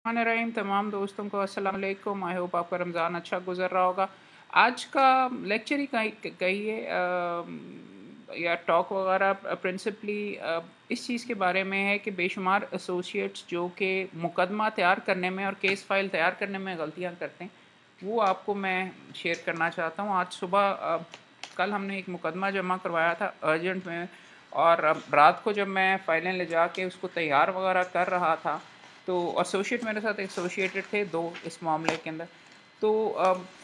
रहीम तमाम दोस्तों को अस्सलाम वालेकुम। आई होप आपका रमज़ान अच्छा गुजर रहा होगा। आज का लेक्चर ही कहिए या टॉक वगैरह प्रिंसिपली इस चीज़ के बारे में है कि बेशुमार एसोसिएट्स जो कि मुकदमा तैयार करने में और केस फाइल तैयार करने में गलतियां करते हैं, वो आपको मैं शेयर करना चाहता हूँ। आज सुबह कल हमने एक मुकदमा जमा करवाया था अर्जेंट में, और रात को जब मैं फ़ाइलें ले जाके उसको तैयार वगैरह कर रहा था, तो एसोसिएट मेरे साथ एसोसिएटेड थे दो इस मामले के अंदर। तो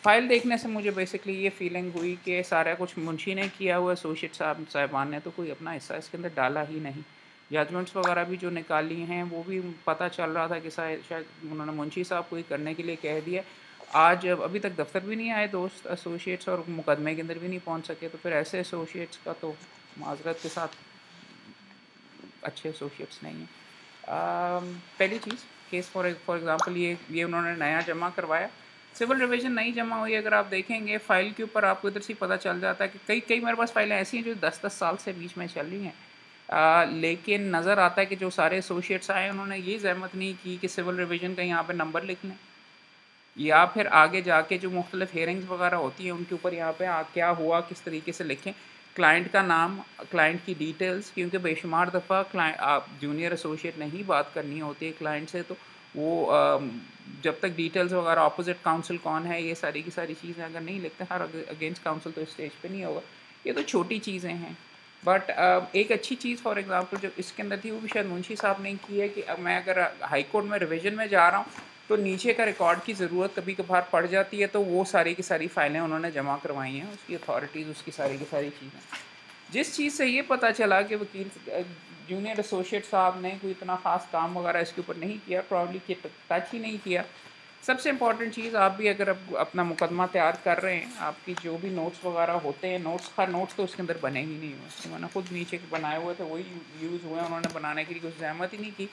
फ़ाइल देखने से मुझे बेसिकली ये फीलिंग हुई कि सारा कुछ मुंशी ने किया हुआ, एसोसिएट साहिबान ने तो कोई अपना हिस्सा इसके अंदर डाला ही नहीं। जजमेंट्स वगैरह भी जो निकाली हैं वो भी पता चल रहा था कि शायद उन्होंने मुंशी साहब को ही करने के लिए कह दिया। आज अभी तक दफ्तर भी नहीं आए दोस्त एसोसिएट्स, और मुकदमे के अंदर भी नहीं पहुंच सके। तो फिर ऐसे एसोसिएट्स का तो माजरत के साथ अच्छे एसोसिएट्स नहीं हैं। पहली चीज़, केस फॉर एग्ज़ाम्पल ये उन्होंने नया जमा करवाया, सिविल रिवीजन नहीं जमा हुई। अगर आप देखेंगे फ़ाइल के ऊपर आपको इधर से पता चल जाता है कि कई कई मेरे पास फ़ाइलें ऐसी हैं जो 10-10 साल से बीच में चल रही हैं। लेकिन नज़र आता है कि जो सारे एसोसिएट्स आए उन्होंने ये ज़हमत नहीं की कि सिविल रिवीजन का यहाँ पे नंबर लिख लें, या फिर आगे जाके जो मुख्तलिफ हेयरिंग्स वगैरह होती हैं उनके ऊपर यहाँ पे क्या हुआ किस तरीके से लिखें, क्लाइंट का नाम, क्लाइंट की डिटेल्स, क्योंकि बेशुमार दफ़ा क्लाइंट आप जूनियर एसोसिएट ने ही बात करनी होती है क्लाइंट से, तो वो जब तक डिटेल्स वगैरह अपोजिट काउंसिल कौन है, ये सारी की सारी चीज़ें अगर नहीं लिखते हर अगेंस्ट काउंसिल, तो स्टेज पे नहीं होगा। ये तो छोटी चीज़ें हैं, बट एक अच्छी चीज़ फॉर एग्जांपल जो इसके अंदर थी वो भी शायद मुंशी साहब ने की है कि अब मैं अगर हाई कोर्ट में रिवीजन में जा रहा हूँ तो नीचे का रिकॉर्ड की ज़रूरत कभी कभार पड़ जाती है, तो वो सारी की सारी फाइलें उन्होंने जमा करवाई हैं, उसकी अथॉरिटीज़, उसकी सारी की सारी चीज़ें। जिस चीज़ से ये पता चला कि वकील जूनियर एसोसिएट साहब ने कोई इतना ख़ास काम वगैरह इसके ऊपर नहीं किया, प्रॉब्ली कि टच ही नहीं किया। सबसे इम्पॉर्टेंट चीज़, आप भी अगर अपना मुकदमा तैयार कर रहे हैं, आपकी जो भी नोट्स वगैरह होते हैं, नोट्स तो उसके अंदर बने ही नहीं हुए, तो मैंने खुद नीचे के बनाए हुए थे, वही यूज़ हुए, उन्होंने बनाने के लिए कुछ ज़हमत ही नहीं की।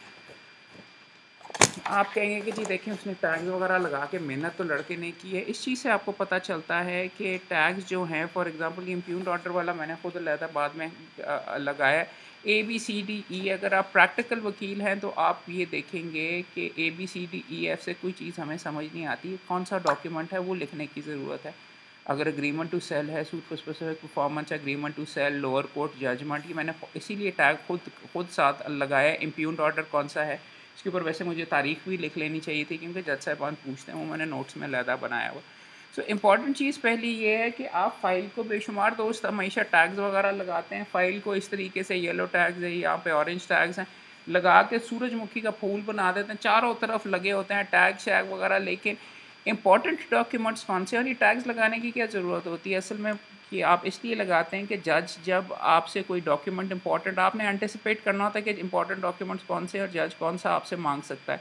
आप कहेंगे कि जी देखिए उसने टैग्स वगैरह लगा के मेहनत तो लड़के ने की है। इस चीज़ से आपको पता चलता है कि टैग्स जो हैं, फॉर एग्जांपल ये इम्प्यून्ड ऑर्डर वाला मैंने खुद अलहदा बाद में लगाया है, ABCDE। अगर आप प्रैक्टिकल वकील हैं तो आप ये देखेंगे कि ABCDEF से कोई चीज़ हमें समझ नहीं आती, कौन सा डॉक्यूमेंट है वो लिखने की ज़रूरत है। अगर एग्रीमेंट टू सेल है, suit for specific performance, agreement to sell, lower court judgment, ये मैंने इसीलिए टैग खुद साथ लगाया। इम्प्यून्ड ऑर्डर कौन सा है, इसके ऊपर वैसे मुझे तारीख भी लिख लेनी चाहिए थी क्योंकि जज साहबान पूछते हैं, वो मैंने नोट्स में लहदा बनाया हुआ। सो इम्पॉर्टेंट चीज़ पहली ये है कि आप फ़ाइल को, बेशुमार दोस्त हमेशा टैग्स वगैरह लगाते हैं फ़ाइल को इस तरीके से, येलो टैग्स है, यहाँ पे ऑरेंज टैग्स हैं, लगा के सूरजमुखी का फूल बना देते हैं, चारों तरफ लगे होते हैं टैग शैग वगैरह। लेकिन इंपॉर्टेंट डॉक्यूमेंट्स कौन से, और ये टैग्स लगाने की क्या ज़रूरत होती है असल में, कि आप इसलिए लगाते हैं कि जज जब आपसे कोई डॉक्यूमेंट इंपॉर्टेंट, आपने एंटिसिपेट करना होता है कि इंपॉर्टेंट डॉक्यूमेंट्स कौन से और जज कौन सा आपसे मांग सकता है,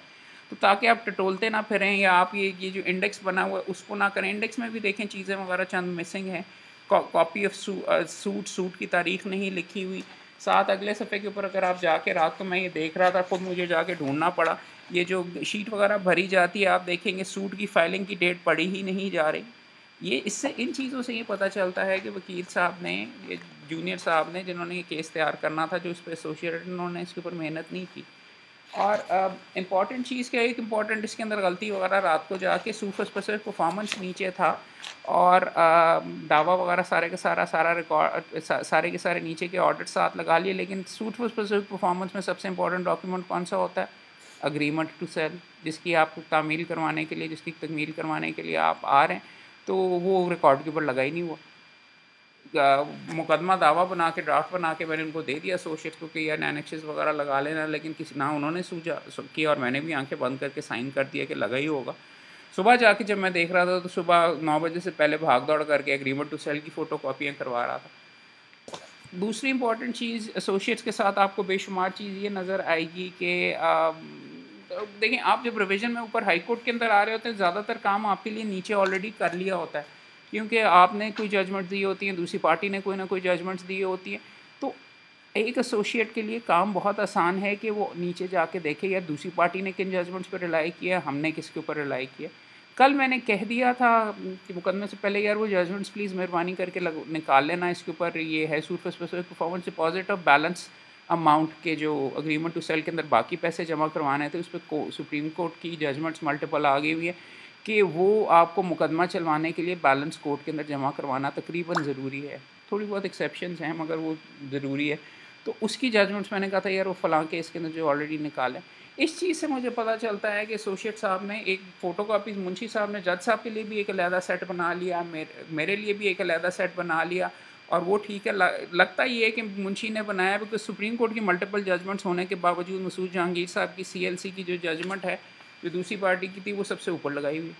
तो ताकि आप टटोलते ना फिरें, या आप ये जो इंडेक्स बना हुआ है उसको ना करें। इंडेक्स में भी देखें चीज़ें वगैरह चंद मिसिंग हैं, कॉपी ऑफ सूट की तारीख नहीं लिखी हुई, साथ अगले सफ़े के ऊपर अगर आप जाके, रात को मैं ये देख रहा था खुद, मुझे जाके ढूंढना पड़ा, ये जो शीट वगैरह भरी जाती है आप देखेंगे सूट की फाइलिंग की डेट पड़ी ही नहीं जा रही। ये इससे, इन चीज़ों से ये पता चलता है कि वकील साहब ने, ये जूनियर साहब ने जिन्होंने ये केस तैयार करना था, जो इस पर एसोसिएटेड, उन्होंने इसके ऊपर मेहनत नहीं की। और इम्पॉर्टेंट चीज़ क्या है, एक इम्पॉर्टेंट इसके अंदर गलती वगैरह, रात को जाके सूट फॉर स्पेसिफिक परफॉर्मेंस नीचे था, और दावा वगैरह सारे का सारा रिकॉर्ड, सारे के सारे नीचे के ऑडिट साथ लगा लिए। लेकिन सूट फॉर स्पेसिफिक परफॉर्मेंस में सबसे इंपॉर्टेंट डॉक्यूमेंट कौन सा होता है, अग्रीमेंट टू सेल, जिसकी आपको तामील करवाने के लिए, जिसकी तकमील करवाने के लिए आप आ रहे हैं, तो वो रिकॉर्ड के ऊपर लगा ही नहीं हुआ। मुकदमा दावा बना के, ड्राफ्ट बना के मैंने उनको दे दिया एसोसिएट्स को कि यार एनेक्सेस वगैरह लगा लेना, लेकिन किसी ना उन्होंने सूझा किया, और मैंने भी आंखें बंद करके साइन कर दिया कि लगा ही होगा। सुबह जाके जब मैं देख रहा था तो सुबह 9 बजे से पहले भाग दौड़ करके एग्रीमेंट टू सेल की फ़ोटो कॉपियाँ करवा रहा था। दूसरी इंपॉर्टेंट चीज़, एसोसिएट्स के साथ आपको बेशुमार चीज़ ये नज़र आएगी कि देखें, आप जब रिवीजन में ऊपर हाई कोर्ट के अंदर आ रहे होते हैं, ज़्यादातर काम आपके लिए नीचे ऑलरेडी कर लिया होता है, क्योंकि आपने कोई जजमेंट दी होती हैं, दूसरी पार्टी ने कोई ना कोई जजमेंट्स दी होती हैं। तो एक एसोसिएट के लिए काम बहुत आसान है कि वो नीचे जाके देखे यार दूसरी पार्टी ने किन जजमेंट्स पर रिलाई किया, हमने किसके ऊपर रिलाई किया। कल मैंने कह दिया था कि मुकदमे से पहले यार वो जजमेंट्स प्लीज़ मेहरबानी करके निकाल लेना, इसके ऊपर ये है suit for specific performance, deposit of balance amount के जो एग्रीमेंट टू सेल के अंदर बाकी पैसे जमा करवाने थे, उस पर सुप्रीम कोर्ट की जजमेंट्स मल्टीपल आ गई हुई है कि वो आपको मुकदमा चलवाने के लिए बैलेंस कोर्ट के अंदर जमा करवाना तकरीबन ज़रूरी है। थोड़ी बहुत एक्सेप्शंस हैं मगर वो ज़रूरी है। तो उसकी जजमेंट्स मैंने कहा था यार वो फ़लाँ केस के अंदर जो ऑलरेडी निकाले। इस चीज़ से मुझे पता चलता है कि एसोसिएट साहब ने एक फ़ोटोकॉपीज़ मुंशी साहब ने जज साहब के लिए भी एक अलहदा सेट बना लिया, मेरे लिए भी एक अलहदा सेट बना लिया। और वो ठीक है, लगता ये है कि मुंशी ने बनाया, बिकॉज सुप्रीम कोर्ट की मल्टीपल जजमेंट्स होने के बावजूद मसूद जहांगीर साहब की CLC की जो जजमेंट है जो दूसरी पार्टी की थी वो सबसे ऊपर लगाई हुई।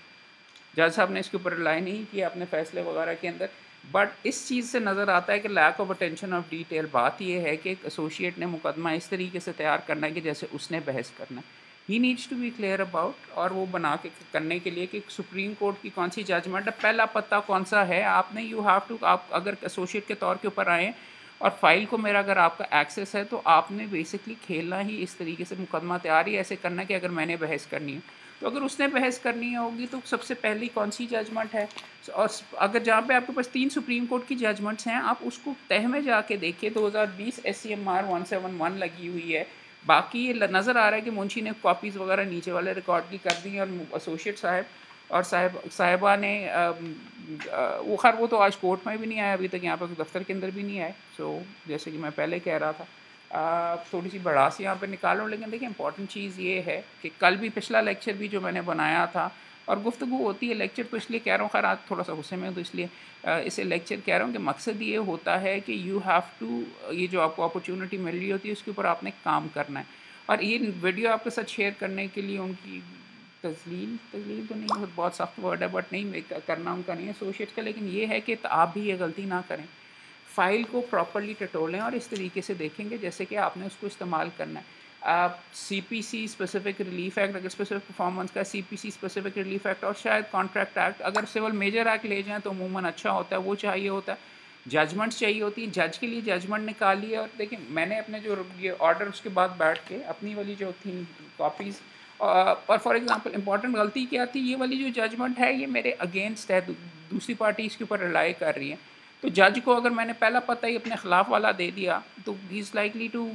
जज साहब ने इसके ऊपर रिलाई नहीं किया अपने फैसले वगैरह के अंदर। बट इस चीज़ से नज़र आता है कि lack of attention of detail. बात यह है कि एसोसिएट ने मुकदमा इस तरीके से तैयार करना है कि जैसे उसने बहस करना है। He needs to be clear about, और वो बना के करने के लिए कि सुप्रीम कोर्ट की कौन सी जजमेंट है, पहला पत्ता कौन सा है। आपने यू हैव टू, आप अगर एसोसिएट के तौर के ऊपर आएँ और फाइल को मेरा अगर आपका एक्सेस है तो आपने बेसिकली खेलना ही इस तरीके से, मुकदमा तैयार ही ऐसे करना है कि अगर मैंने बहस करनी है तो अगर उसने बहस करनी होगी तो सबसे पहली कौन सी जजमेंट है। और अगर जहाँ पे आपके पास 3 सुप्रीम कोर्ट की जजमेंट्स हैं, आप उसको तह में जाके देखिए। 2020 SCMR 171 लगी हुई है। बाकी ये नज़र आ रहा है कि मुंशी ने कॉपीज़ वगैरह नीचे वाले रिकॉर्ड की कर दी, और एसोसिएट साहब और साहिबा ने वो खैर वो तो आज कोर्ट में भी नहीं आया अभी तक, यहाँ पर दफ्तर के अंदर भी नहीं आए। सो जैसे कि मैं पहले कह रहा था, थोड़ी सी भड़ास यहाँ पे निकाल रहा हूँ। लेकिन देखिए इंपॉर्टेंट चीज़ ये है कि कल भी पिछला लेक्चर भी जो मैंने बनाया था, और गुफ्तगू होती है, लेक्चर तो इसलिए कह रहा हूँ, खैर आज थोड़ा सा गुस्से में हूँ तो इसलिए इसे लेक्चर कह रहा हूँ कि मकसद ये होता है कि यू हैव टू, ये जो आपको अपॉर्चुनिटी मिल रही होती है उसके ऊपर आपने काम करना है। और ये वीडियो आपके साथ शेयर करने के लिए उनकी तजलील तो नहीं, बहुत सख्त वर्ड है, बट नहीं करना उनका नहीं है एसोसिएट का, लेकिन ये है कि आप भी ये गलती ना करें। फ़ाइल को प्रॉपर्ली टटोलें और इस तरीके से देखेंगे जैसे कि आपने उसको इस्तेमाल करना है। आप CPC स्पेसिफिक रिलीफ एक्ट, अगर स्पेसिफिक परफॉर्मेंस का CPC स्पेसिफिक रिलीफ एक्ट, और शायद कॉन्ट्रैक्ट एक्ट, अगर सिविल मेजर एक्ट ले जाएँ तो अमूमन अच्छा होता है, वो चाहिए होता है। जजमेंट्स चाहिए होती हैं, जज के लिए जजमेंट निकाली है। और देखिए मैंने अपने जो ये ऑर्डर उसके बाद बैठ के अपनी वाली जो थी कॉपीज़, और फॉर एग्जांपल इंपॉर्टेंट गलती क्या थी, ये वाली जो जजमेंट है ये मेरे अगेंस्ट है, दूसरी पार्टी इसके ऊपर रिलाई कर रही है। तो जज को अगर मैंने पहला पता ही अपने ख़िलाफ़ वाला दे दिया तो he is likely to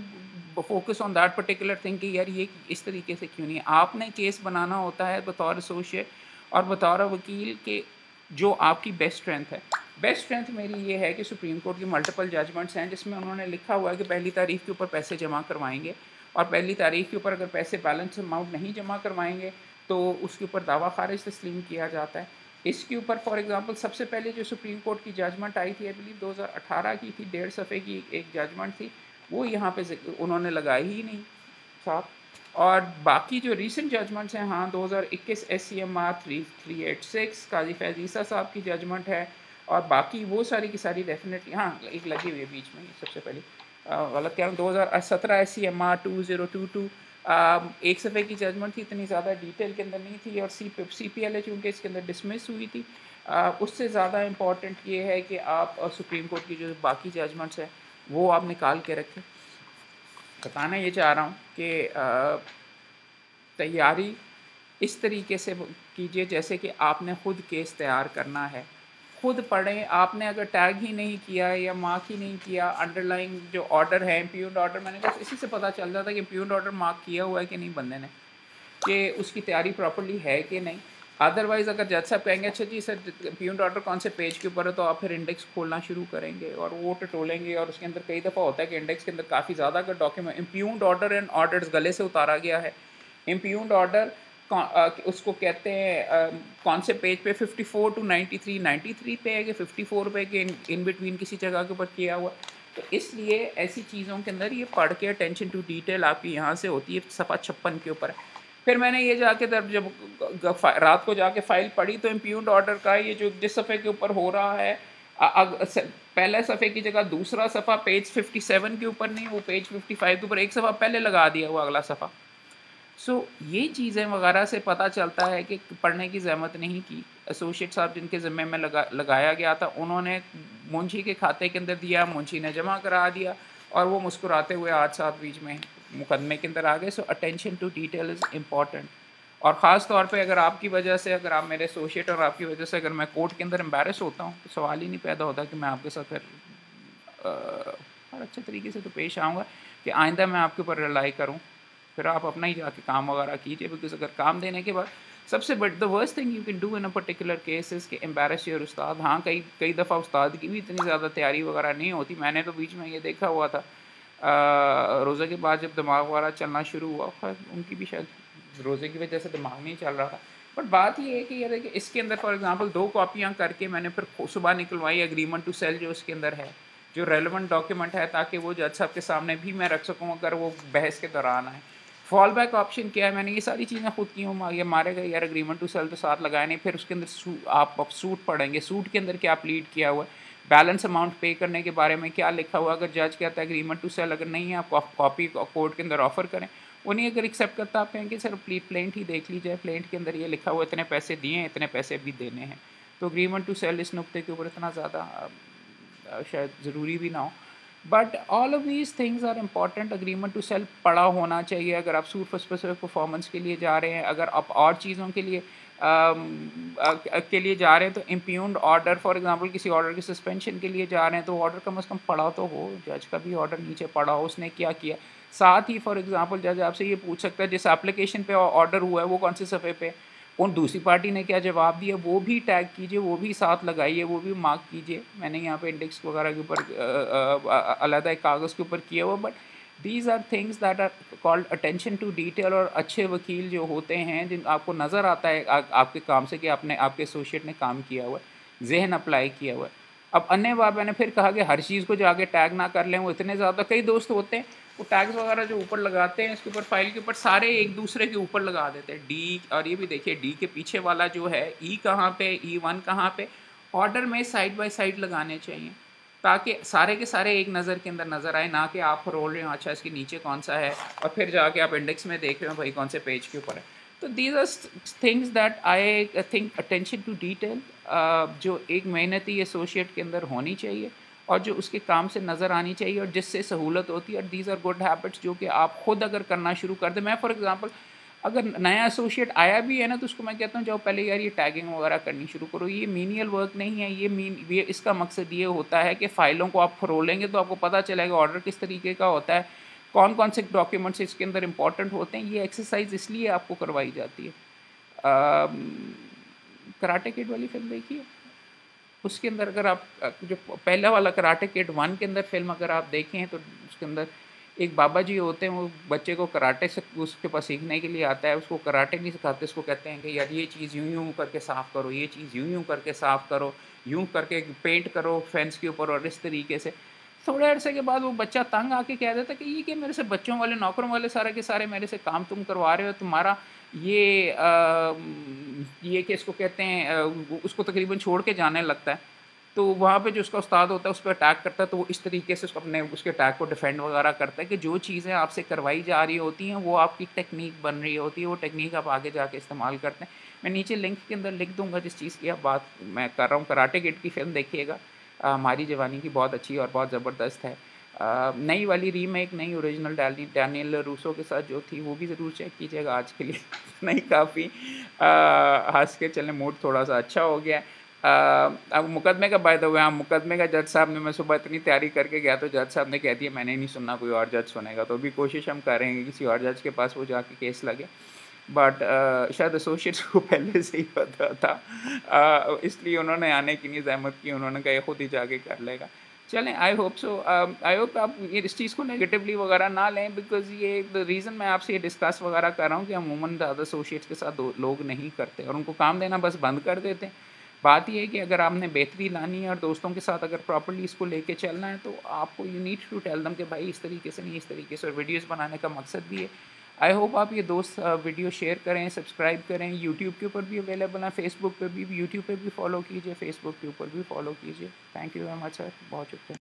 focus on that particular thing कि यार ये इस तरीके से क्यों नहीं है। आपने केस बनाना होता है बतौर एसोसिएट और बतौर वकील के जो आपकी बेस्ट स्ट्रेंथ है। बेस्ट स्ट्रेंथ मेरी ये है कि सुप्रीम कोर्ट की मल्टीपल जजमेंट्स हैं जिसमें उन्होंने लिखा हुआ है कि पहली तारीख के ऊपर पैसे जमा करवाएंगे, और पहली तारीख के ऊपर अगर पैसे बैलेंस अमाउंट नहीं जमा करवाएंगे तो उसके ऊपर दावा खारिज तस्लीम किया जाता है। इसके ऊपर फॉर एग्जांपल सबसे पहले जो सुप्रीम कोर्ट की जजमेंट आई थी, आई बिलीव 2018 की थी, 1.5 सफ़े की एक जजमेंट थी, वो यहाँ पे उन्होंने लगाई ही नहीं साहब। और बाकी जो रीसेंट जजमेंट्स हैं, हाँ 2021 SCMR 386 काजी फैज़ ईसा साहब की जजमेंट है, और बाकी वो सारी की सारी डेफिनेटली हाँ एक लगी हुई है बीच में। सबसे पहले गलत कह रहा हूँ, 2017 SCMR 2022 एक सफ़े की जजमेंट थी, इतनी ज़्यादा डिटेल के अंदर नहीं थी, और CPLA चूँकि इसके अंदर डिसमिस हुई थी। उससे ज़्यादा इम्पॉर्टेंट ये है कि आप सुप्रीम कोर्ट की जो बाकी जजमेंट्स हैं वो आप निकाल के रखें। बताना ये चाह रहा हूँ कि तैयारी इस तरीके से कीजिए जैसे कि आपने ख़ुद केस तैयार करना है। खुद पढ़ें। आपने अगर टैग ही नहीं किया या मार्क ही नहीं किया, अंडरलाइंग जो ऑर्डर है इम्प्यून्ड ऑर्डर, मैंने कहा इसी से पता चल जाता है कि इम्प्यून्ड ऑर्डर मार्क किया हुआ है कि नहीं बंदे ने, कि उसकी तैयारी प्रॉपर्ली है कि नहीं। अदरवाइज़ अगर जज साहब कहेंगे अच्छा जी सर इम्प्यून्ड ऑर्डर कौन से पेज के ऊपर है, तो आप फिर इंडेक्स खोलना शुरू करेंगे और वो टटोलेंगे, और उसके अंदर कई दफ़ा होता है कि इंडेक्स के अंदर काफ़ी ज़्यादा अगर डॉक्यूमेंट इम्प्यून्ड ऑर्डर एंड ऑर्डर्स गले से उतारा गया है। इम्प्यून्ड ऑर्डर उसको कहते हैं कौन से पेज पे, 54 टू 93 पे है कि 54 पे कि इन बिटवीन किसी जगह के ऊपर किया हुआ। तो इसलिए ऐसी चीज़ों के अंदर ये पढ़ के अटेंशन टू डिटेल आपकी यहाँ से होती है, सफ़ा 56 के ऊपर है। फिर मैंने ये जाके जब रात को जाके फ़ाइल पढ़ी तो इम्प्यून्ड ऑर्डर का ये जो जिस सफ़े के ऊपर हो रहा है, पहले सफ़े की जगह दूसरा सफ़ा पेज 57 के ऊपर नहीं, वो पेज 55 के ऊपर एक सफ़ा पहले लगा दिया हुआ अगला सफ़ा। ये चीज़ें वगैरह से पता चलता है कि पढ़ने की ज़हमत नहीं की। एसोसिएट साहब जिनके ज़िम्मे में लगाया गया था, उन्होंने मुंशी के खाते के अंदर दिया, मुंशी ने जमा करा दिया, और वो मुस्कुराते हुए आज साथ बीच में मुकदमे के अंदर आ गए। Attention to detail is important. और ख़ास तौर पे अगर आपकी वजह से, अगर आप मेरे एसोसिएट और आपकी वजह से अगर मैं कोर्ट के अंदर एम्बैरस होता हूँ तो सवाल ही नहीं पैदा होता कि मैं आपके साथ फिर और अच्छे तरीके से तो पेश आऊँगा। कि आइंदा मैं आपके ऊपर रिलाई करूँ, फिर आप अपना ही जाके काम वगैरह कीजिए। बिकॉज़ अगर काम देने के बाद सबसे but the worst thing you can do in a particular case is कि एम्बैरेस योर उस्ताद। हाँ, कई कई दफ़ा उस्ताद की भी इतनी ज़्यादा तैयारी वगैरह नहीं होती। मैंने तो बीच में ये देखा हुआ था, रोज़े के बाद जब दिमाग वगैरह चलना शुरू हुआ, ख़ैर उनकी भी शायद रोज़े की वजह से दिमाग नहीं चल रहा था। बट बात ये है कि ये देखिए इसके अंदर फॉर एग्ज़ाम्पल 2 कॉपियाँ करके मैंने फिर सुबह निकलवाई एग्रीमेंट टू सेल जो इसके अंदर है, जो रेलेवेंट डॉक्यूमेंट है, ताकि वो जज साहब के सामने भी मैं रख सकूँ अगर वो बहस के दौरान आए। फॉल बैक ऑप्शन क्या है, मैंने ये सारी चीज़ें खुद की हूँ, ये मारे गए यार एग्रीमेंट टू सेल तो साथ लगाए नहीं, फिर उसके अंदर आप अब सूट पढ़ेंगे, सूट के अंदर क्या प्लीड किया हुआ है, बैलेंस अमाउंट पे करने के बारे में क्या लिखा हुआ है। अगर जज कहता है एग्रीमेंट टू सेल अगर नहीं है, आप कॉपी कोर्ट के अंदर ऑफर करें। वो नहीं अगर एक्सेप्ट करता, आप कहेंगे सर प्लेंट ही देख लीजिए, प्लेंट के अंदर ये लिखा हुआ इतने पैसे दिए हैं, इतने पैसे भी देने हैं। तो एग्रीमेंट टू सेल इस नुक्ते के ऊपर इतना ज़्यादा शायद ज़रूरी भी ना हो। But all of these things are important. Agreement to sell पढ़ा होना चाहिए अगर आप सूट फॉर स्पेसिफिक परफॉर्मेंस के लिए जा रहे हैं। अगर आप और चीज़ों के लिए जा रहे हैं, तो इम्प्यून्ड ऑर्डर फॉर एग्जांपल किसी ऑर्डर की सस्पेंशन के लिए जा रहे हैं, तो ऑर्डर कम से कम पढ़ा तो हो, जज का भी ऑर्डर नीचे पढ़ा हो, उसने क्या किया। साथ ही फॉर एग्जांपल जज आपसे ये पूछ सकता है जिस एप्लीकेशन पे ऑर्डर हुआ है वो कौन से सफ़े पे, कौन दूसरी पार्टी ने क्या जवाब दिया, वो भी टैग कीजिए, वो भी साथ लगाइए, वो भी मार्क कीजिए। मैंने यहाँ पे इंडेक्स वगैरह के ऊपर अलग एक कागज़ के ऊपर किया हुआ। But these are things that are called attention to detail. और अच्छे वकील जो होते हैं, जिन आपको नज़र आता है आपके काम से कि आपने आपके एसोसिएट ने काम किया हुआ है, जहन अप्लाई किया हुआ है। अब अन्य बार मैंने फिर कहा कि हर चीज़ को जाके टैग ना कर लें, वो इतने ज़्यादा कई दोस्त होते हैं वो टैग्स वगैरह जो ऊपर लगाते हैं इसके ऊपर फाइल के ऊपर सारे एक दूसरे के ऊपर लगा देते हैं डी। और ये भी देखिए डी के पीछे वाला जो है ई कहाँ पे, E1 कहाँ पे, ऑर्डर में साइड बाय साइड लगाने चाहिए ताकि सारे के सारे एक नज़र के अंदर नज़र आए, ना कि आप रोल रहे हो अच्छा इसके नीचे कौन सा है और फिर जाके आप इंडेक्स में देख रहे हो भाई कौन से पेज के ऊपर है। तो these are things that I think attention to detail जो एक मेहनती एसोसिएट के अंदर होनी चाहिए और जो उसके काम से नज़र आनी चाहिए और जिससे सहूलत होती है। और दीज आर गुड हैबिट्स जो कि आप खुद अगर करना शुरू कर दें। मैं फॉर एग्जांपल अगर नया एसोसिएट आया भी है ना, तो उसको मैं कहता हूँ जाओ पहले यार ये टैगिंग वगैरह करनी शुरू करो। ये मीनियल वर्क नहीं है, ये इसका मकसद ये होता है कि फ़ाइलों को आप फरोलेंगे तो आपको पता चलेगा ऑर्डर किस तरीके का होता है, कौन कौन से डॉक्यूमेंट्स इसके अंदर इंपॉर्टेंट होते हैं। ये एक्सरसाइज इसलिए आपको करवाई जाती है। कराटे किड वाली फिल्म देखिए, उसके अंदर अगर आप जो पहला वाला कराटे किड 1 के अंदर फिल्म अगर आप देखें तो उसके अंदर एक बाबा जी होते हैं, वो बच्चे को कराटे से उसके पास सीखने के लिए आता है, उसको कराटे नहीं सिखाते, उसको कहते हैं कि यार ये चीज़ यूँ यूँ करके साफ़ करो, ये चीज़ यूँ यूँ करके साफ़ करो, यूँ करके पेंट करो फेंस के ऊपर और इस तरीके से। थोड़े अरसे के बाद वो बच्चा तंग आके कह देता कि ये क्या मेरे से बच्चों वाले नौकरों वाले सारे के सारे मेरे से काम तुम करवा रहे हो, तुम्हारा ये कि इसको कहते हैं उसको तकरीबन छोड़ के जाने लगता है। तो वहाँ पे जो उसका उस्ताद होता है उस पर अटैक करता है, तो वो इस तरीके से उसको अपने उसके अटैक को डिफेंड वगैरह करता है कि जो चीज़ें आपसे करवाई जा रही होती हैं वो आपकी टेक्निक बन रही होती है, वो टेक्निक आप आगे जाके इस्तेमाल करते हैं। मैं नीचे लिंक के अंदर लिख दूंगा जिस चीज़ की आप बात मैं कर रहा हूँ, कराटे किड की फ़िल्म देखिएगा, हमारी जवानी की, बहुत अच्छी और बहुत ज़बरदस्त है। नई वाली रीमेक नहीं, ओरिजिनल डैनियल रूसो के साथ जो थी वो भी ज़रूर चेक कीजिएगा आज के लिए। नहीं काफ़ी हंस के चलें, मूड थोड़ा सा अच्छा हो गया। अब मुकदमे का बाय द वे, हाँ मुकदमे का जज साहब ने, मैं सुबह इतनी तैयारी करके गया तो जज साहब ने कह दिया मैंने नहीं सुनना, कोई और जज सुनेगा। तो अभी कोशिश हम कर रहे हैं कि किसी और जज के पास वो जाके केस लगे। बट शायद एसोसिएट्स को पहले से ही पता था, इसलिए उन्होंने आने की नहीं ज़हमत की, उन्होंने कहा खुद ही जाके कर लेगा। चलें, I hope so, I hope आप ये इस चीज़ को नेगेटिवली वगैरह ना लें, बिकॉज़ ये द रीज़न मैं आपसे ये डिस्कस वगैरह कर रहा हूँ कि अमूमन ज़्यादा एसोसिएट्स के साथ लोग नहीं करते और उनको काम देना बस बंद कर देते हैं। बात ये है कि अगर आपने बेहतरी लानी है और दोस्तों के साथ अगर प्रॉपर्ली इसको लेके चलना है तो आपको you need to tell them कि भाई इस तरीके से नहीं, इस तरीके से। और वीडियोस बनाने का मकसद भी है। आई होप आप ये दोस्त वीडियो शेयर करें, सब्सक्राइब करें। यूट्यूब के ऊपर भी अवेलेबल हैं, फेसबुक पे भी, यूट्यूब पे भी फॉलो कीजिए, फेसबुक के ऊपर भी फॉलो कीजिए। Thank you very much sir, बहुत शुक्रिया।